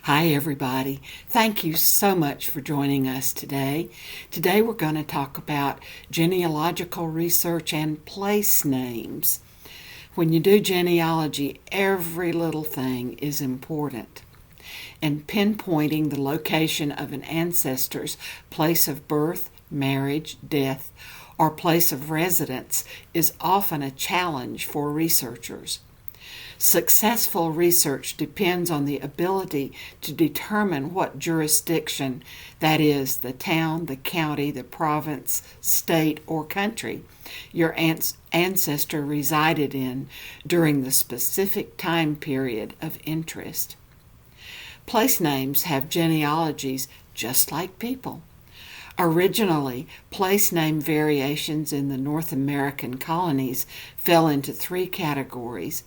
Hi, everybody. Thank you so much for joining us today. Today we're going to talk about genealogical research and place names. When you do genealogy, every little thing is important. And pinpointing the location of an ancestor's place of birth, marriage, death, or place of residence is often a challenge for researchers. Successful research depends on the ability to determine what jurisdiction, that is, the town, the county, the province, state, or country, your ancestor resided in during the specific time period of interest. Place names have genealogies just like people. Originally, place name variations in the North American colonies fell into three categories.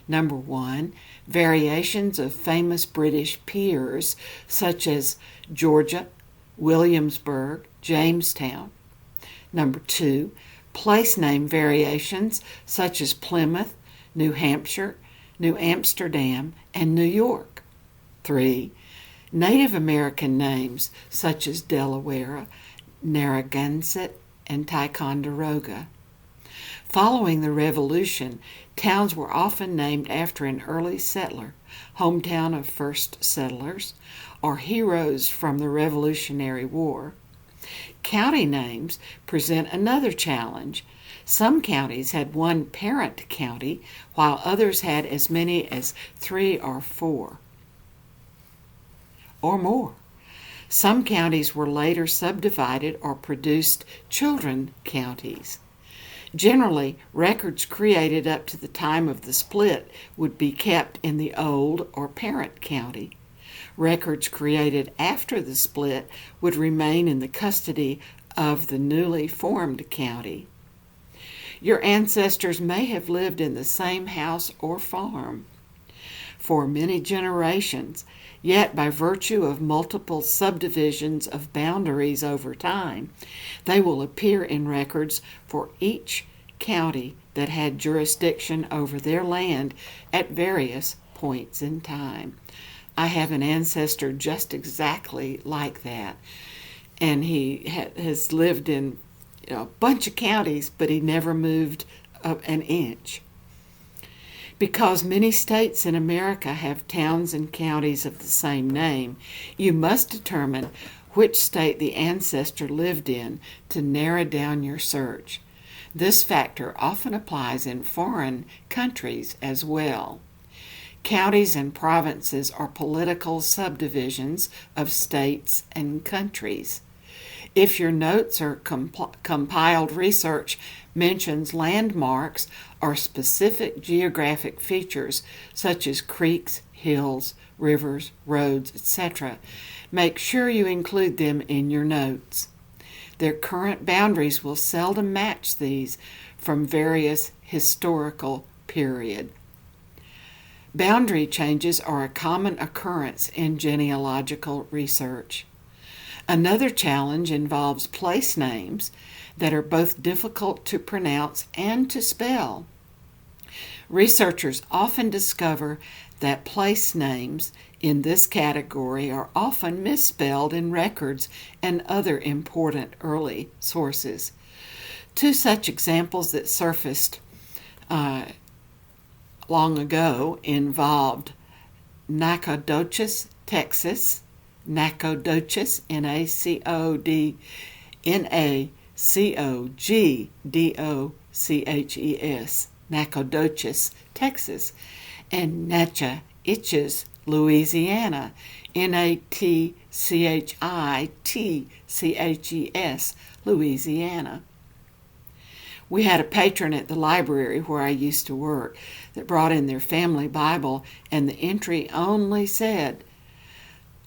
Number 1, variations of famous British peers such as Georgia, Williamsburg, Jamestown. Number 2, place name variations such as Plymouth, New Hampshire, New Amsterdam, and New York. 3, Native American names such as Delaware, Narragansett, and Ticonderoga. Following the Revolution, towns were often named after an early settler, hometown of first settlers, or heroes from the Revolutionary War. County names present another challenge. Some counties had one parent county, while others had as many as 3 or 4 or more. Some counties were later subdivided or produced children counties. Generally, records created up to the time of the split would be kept in the old or parent county. Records created after the split would remain in the custody of the newly formed county. Your ancestors may have lived in the same house or farm for many generations, yet by virtue of multiple subdivisions of boundaries over time, they will appear in records for each county that had jurisdiction over their land at various points in time. I have an ancestor just exactly like that, and he has lived in a bunch of counties, but he never moved an inch. Because many states in America have towns and counties of the same name, you must determine which state the ancestor lived in to narrow down your search. This factor often applies in foreign countries as well. Counties and provinces are political subdivisions of states and countries. If your notes or compiled research mentions landmarks or specific geographic features such as creeks, hills, rivers, roads, etc., make sure you include them in your notes. Their current boundaries will seldom match these from various historical periods. Boundary changes are a common occurrence in genealogical research. Another challenge involves place names that are both difficult to pronounce and to spell. Researchers often discover that place names in this category are often misspelled in records and other important early sources. Two such examples that surfaced long ago involved Nacogdoches, Texas, Nacogdoches, Nacogdoches, Nacogdoches, Texas, and Natchitoches, Louisiana, Natchitches, Louisiana. We had a patron at the library where I used to work that brought in their family Bible, and the entry only said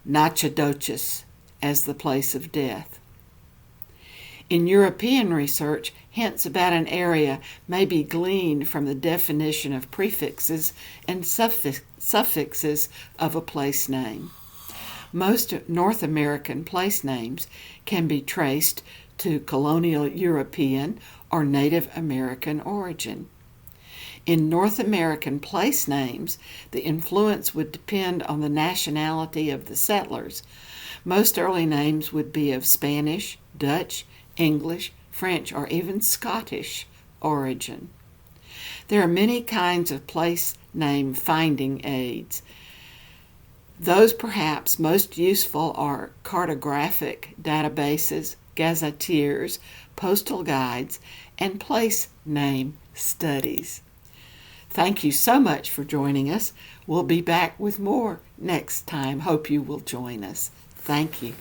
Natchitoches as the place of death. In European research, hints about an area may be gleaned from the definition of prefixes and suffixes of a place name. Most North American place names can be traced to colonial European or Native American origin. In North American place names, the influence would depend on the nationality of the settlers. Most early names would be of Spanish, Dutch, English, French, or even Scottish origin. There are many kinds of place name finding aids. Those perhaps most useful are cartographic databases, gazetteers, postal guides, and place name studies. Thank you so much for joining us. We'll be back with more next time. Hope you will join us. Thank you.